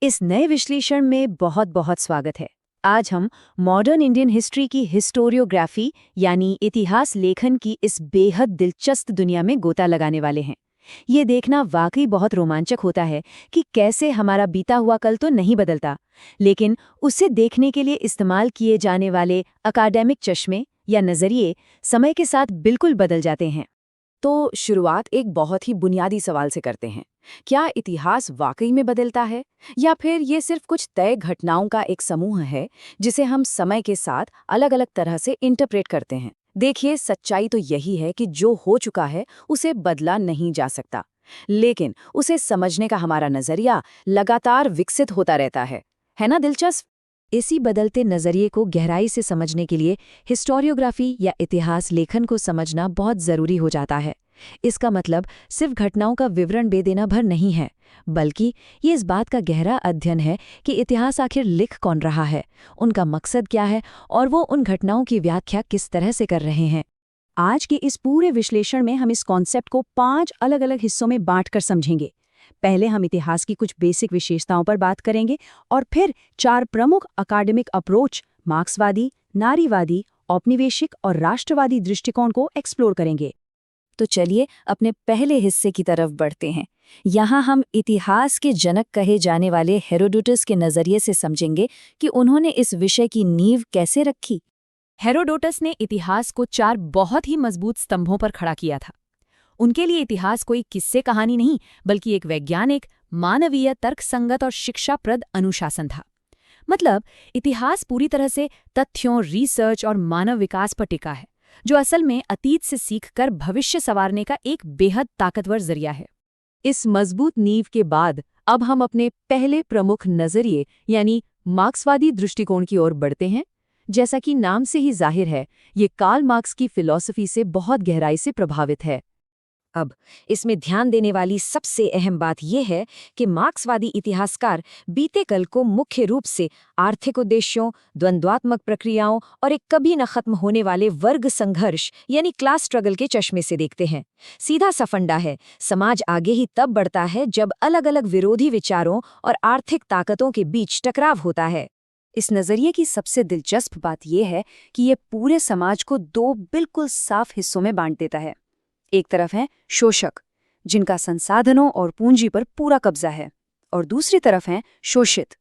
इस नए विश्लेषण में बहुत बहुत स्वागत है। आज हम मॉडर्न इंडियन हिस्ट्री की हिस्टोरियोग्राफी यानी इतिहास लेखन की इस बेहद दिलचस्प दुनिया में गोता लगाने वाले हैं। ये देखना वाकई बहुत रोमांचक होता है कि कैसे हमारा बीता हुआ कल तो नहीं बदलता, लेकिन उसे देखने के लिए इस्तेमाल किए जाने वाले अकाडेमिक चश्मे या नज़रिए समय के साथ बिल्कुल बदल जाते हैं। तो शुरुआत एक बहुत ही बुनियादी सवाल से करते हैं। क्या इतिहास वाकई में बदलता है या फिर ये सिर्फ कुछ तय घटनाओं का एक समूह है जिसे हम समय के साथ अलग-अलग तरह से इंटरप्रेट करते हैं? देखिए, सच्चाई तो यही है कि जो हो चुका है उसे बदला नहीं जा सकता, लेकिन उसे समझने का हमारा नजरिया लगातार विकसित होता रहता है ना दिलचस्प? इसी बदलते नज़रिए को गहराई से समझने के लिए हिस्टोरियोग्राफी या इतिहास लेखन को समझना बहुत ज़रूरी हो जाता है। इसका मतलब सिर्फ घटनाओं का विवरण दे देना भर नहीं है, बल्कि ये इस बात का गहरा अध्ययन है कि इतिहास आखिर लिख कौन रहा है, उनका मकसद क्या है और वो उन घटनाओं की व्याख्या किस तरह से कर रहे हैं। आज के इस पूरे विश्लेषण में हम इस कॉन्सेप्ट को 5 अलग-अलग हिस्सों में बांटकर समझेंगे। पहले हम इतिहास की कुछ बेसिक विशेषताओं पर बात करेंगे और फिर 4 प्रमुख अकाडेमिक अप्रोच मार्क्सवादी, नारीवादी, औपनिवेशिक और राष्ट्रवादी दृष्टिकोण को एक्सप्लोर करेंगे। तो चलिए अपने पहले हिस्से की तरफ बढ़ते हैं। यहाँ हम इतिहास के जनक कहे जाने वाले हेरोडोटस के नज़रिए से समझेंगे कि उन्होंने इस विषय की नींव कैसे रखी। हेरोडोटस ने इतिहास को 4 बहुत ही मजबूत स्तंभों पर खड़ा किया था। उनके लिए इतिहास कोई किस्से कहानी नहीं, बल्कि एक वैज्ञानिक, मानवीय, तर्कसंगत और शिक्षाप्रद अनुशासन था। मतलब इतिहास पूरी तरह से तथ्यों, रिसर्च और मानव विकास पर टिका है, जो असल में अतीत से सीखकर भविष्य संवारने का एक बेहद ताकतवर जरिया है। इस मजबूत नींव के बाद अब हम अपने पहले प्रमुख नज़रिए यानी मार्क्सवादी दृष्टिकोण की ओर बढ़ते हैं। जैसा कि नाम से ही जाहिर है, ये कार्ल मार्क्स की फिलॉसफी से बहुत गहराई से प्रभावित है। अब इसमें ध्यान देने वाली सबसे अहम बात यह है कि मार्क्सवादी इतिहासकार बीते कल को मुख्य रूप से आर्थिक उद्देश्यों, द्वंद्वात्मक प्रक्रियाओं और एक कभी न खत्म होने वाले वर्ग संघर्ष यानी क्लास स्ट्रगल के चश्मे से देखते हैं। सीधा सा फंडा है, समाज आगे ही तब बढ़ता है जब अलग अलग विरोधी विचारों और आर्थिक ताकतों के बीच टकराव होता है। इस नज़रिए की सबसे दिलचस्प बात यह है कि ये पूरे समाज को 2 बिल्कुल साफ हिस्सों में बांट देता है। एक तरफ हैं शोषक, जिनका संसाधनों और पूंजी पर पूरा कब्जा है, और दूसरी तरफ हैं शोषित,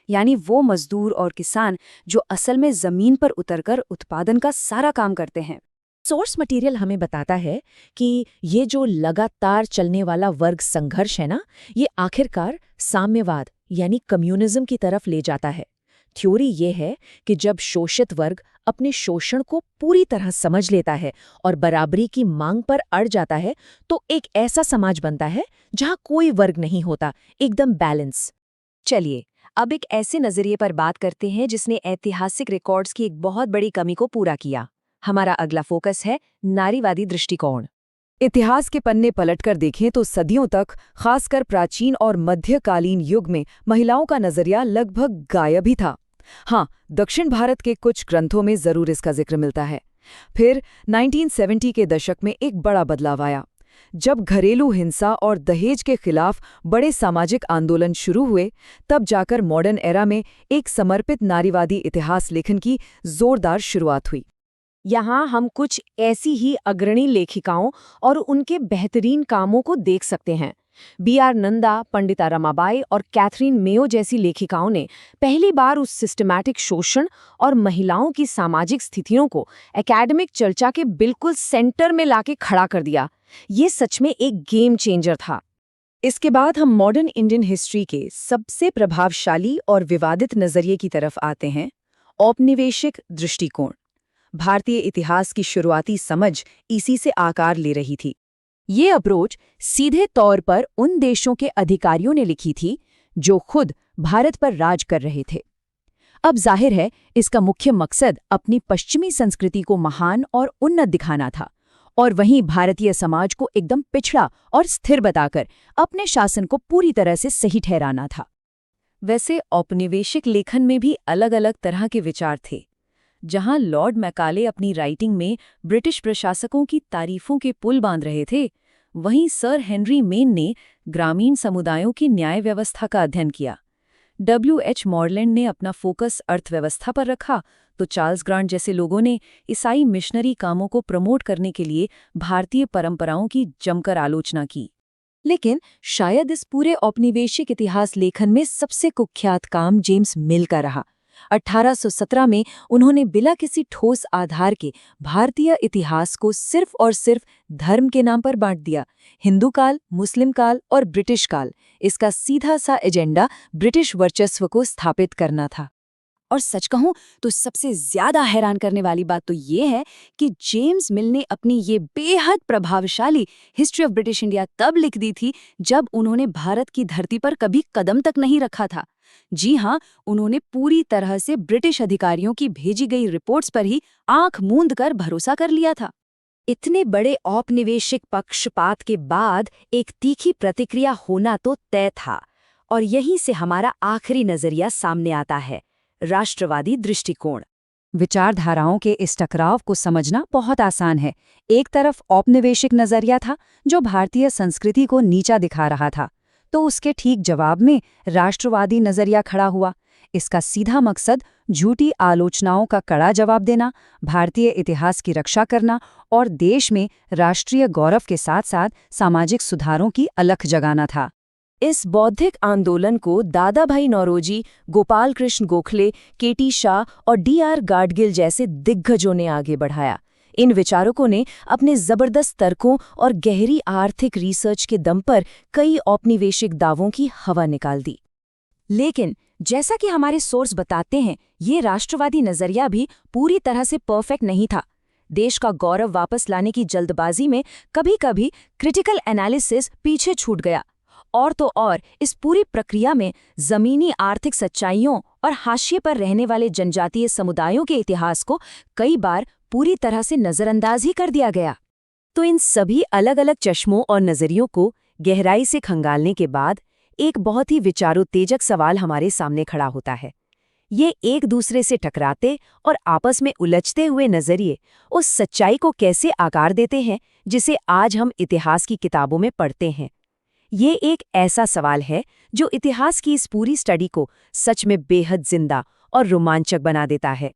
यानी वो मजदूर और किसान जो असल में जमीन पर उतरकर उत्पादन का सारा काम करते हैं। सोर्स मटेरियल हमें बताता है कि ये जो लगातार चलने वाला वर्ग संघर्ष है ना, ये आखिरकार साम्यवाद यानी कम्युनिज्म की तरफ ले जाता है। थ्योरी ये है कि जब शोषित वर्ग अपने शोषण को पूरी तरह समझ लेता है और बराबरी की मांग पर अड़ जाता है, तो एक ऐसा समाज बनता है जहां कोई वर्ग नहीं होता, एकदम बैलेंस। चलिए अब एक ऐसे नजरिए पर बात करते हैं जिसने ऐतिहासिक रिकॉर्ड्स की एक बहुत बड़ी कमी को पूरा किया। हमारा अगला फोकस है नारीवादी दृष्टिकोण। इतिहास के पन्ने पलटकर देखें तो सदियों तक, खासकर प्राचीन और मध्यकालीन युग में, महिलाओं का नजरिया लगभग गायब ही था। हाँ, दक्षिण भारत के कुछ ग्रंथों में जरूर इसका जिक्र मिलता है। फिर 1970 के दशक में एक बड़ा बदलाव आया, जब घरेलू हिंसा और दहेज के खिलाफ बड़े सामाजिक आंदोलन शुरू हुए। तब जाकर मॉडर्न एरा में एक समर्पित नारीवादी इतिहास लेखन की जोरदार शुरुआत हुई। यहाँ हम कुछ ऐसी ही अग्रणी लेखिकाओं और उनके बेहतरीन कामों को देख सकते हैं। B.R. नंदा, पंडिता रमाबाई और कैथरीन मेयो जैसी लेखिकाओं ने पहली बार उस सिस्टमैटिक शोषण और महिलाओं की सामाजिक स्थितियों को एकेडमिक चर्चा के बिल्कुल सेंटर में लाके खड़ा कर दिया। ये सच में एक गेम चेंजर था। इसके बाद हम मॉडर्न इंडियन हिस्ट्री के सबसे प्रभावशाली और विवादित नजरिए की तरफ आते हैं, औपनिवेशिक दृष्टिकोण। भारतीय इतिहास की शुरुआती समझ इसी से आकार ले रही थी। ये अप्रोच सीधे तौर पर उन देशों के अधिकारियों ने लिखी थी जो खुद भारत पर राज कर रहे थे। अब जाहिर है, इसका मुख्य मकसद अपनी पश्चिमी संस्कृति को महान और उन्नत दिखाना था, और वहीं भारतीय समाज को एकदम पिछड़ा और स्थिर बताकर अपने शासन को पूरी तरह से सही ठहराना था। वैसे औपनिवेशिक लेखन में भी अलग अलग तरह के विचार थे। जहां लॉर्ड मैकाले अपनी राइटिंग में ब्रिटिश प्रशासकों की तारीफों के पुल बांध रहे थे, वहीं सर हेनरी मेन ने ग्रामीण समुदायों की न्याय व्यवस्था का अध्ययन किया। W.H. मॉरलैंड ने अपना फोकस अर्थव्यवस्था पर रखा, तो चार्ल्स ग्रांट जैसे लोगों ने ईसाई मिशनरी कामों को प्रमोट करने के लिए भारतीय परंपराओं की जमकर आलोचना की। लेकिन शायद इस पूरे औपनिवेशिक इतिहास लेखन में सबसे कुख्यात काम जेम्स मिल का रहा। 1817 में उन्होंने बिना किसी ठोस आधार के भारतीय इतिहास को सिर्फ और सिर्फ धर्म के नाम पर बांट दिया। हिंदू काल, मुस्लिम काल और ब्रिटिश काल, इसका सीधा सा एजेंडा ब्रिटिश वर्चस्व को स्थापित करना था। और सच कहूं तो सबसे ज्यादा हैरान करने वाली बात तो ये है कि जेम्स मिल ने अपनी ये बेहद प्रभावशाली हिस्ट्री ऑफ ब्रिटिश इंडिया तब लिख दी थी जब उन्होंने भारत की धरती पर कभी कदम तक नहीं रखा था। जी हाँ, उन्होंने पूरी तरह से ब्रिटिश अधिकारियों की भेजी गई रिपोर्ट्स पर ही आंख मूंद कर भरोसा कर लिया था। इतने बड़े औपनिवेशिक पक्षपात के बाद एक तीखी प्रतिक्रिया होना तो तय था, और यहीं से हमारा आखिरी नजरिया सामने आता है, राष्ट्रवादी दृष्टिकोण। विचारधाराओं के इस टकराव को समझना बहुत आसान है। एक तरफ औपनिवेशिक नजरिया था जो भारतीय संस्कृति को नीचा दिखा रहा था, तो उसके ठीक जवाब में राष्ट्रवादी नजरिया खड़ा हुआ। इसका सीधा मकसद झूठी आलोचनाओं का कड़ा जवाब देना, भारतीय इतिहास की रक्षा करना और देश में राष्ट्रीय गौरव के साथ साथ सामाजिक सुधारों की अलख जगाना था। इस बौद्धिक आंदोलन को दादा भाई नौरोजी, गोपाल कृष्ण गोखले, केटी शाह और D.R. गाडगिल जैसे दिग्गजों ने आगे बढ़ाया। इन विचारकों ने अपने जबरदस्त तर्कों और गहरी आर्थिक रिसर्च के दम पर कई औपनिवेशिक दावों की हवा निकाल दी। लेकिन जैसा कि हमारे सोर्स बताते हैं, ये राष्ट्रवादी नजरिया भी पूरी तरह से परफेक्ट नहीं था। देश का गौरव वापस लाने की जल्दबाजी में कभी-कभी क्रिटिकल एनालिसिस पीछे छूट गया। और तो और इस पूरी प्रक्रिया में जमीनी आर्थिक सच्चाइयों और हाशिए पर रहने वाले जनजातीय समुदायों के इतिहास को कई बार पूरी तरह से नज़रअंदाज ही कर दिया गया। तो इन सभी अलग-अलग चश्मों और नज़रियों को गहराई से खंगालने के बाद एक बहुत ही विचारोत्तेजक सवाल हमारे सामने खड़ा होता है। ये एक दूसरे से टकराते और आपस में उलझते हुए नज़रिए उस सच्चाई को कैसे आकार देते हैं जिसे आज हम इतिहास की किताबों में पढ़ते हैं। ये एक ऐसा सवाल है जो इतिहास की इस पूरी स्टडी को सच में बेहद जिंदा और रोमांचक बना देता है।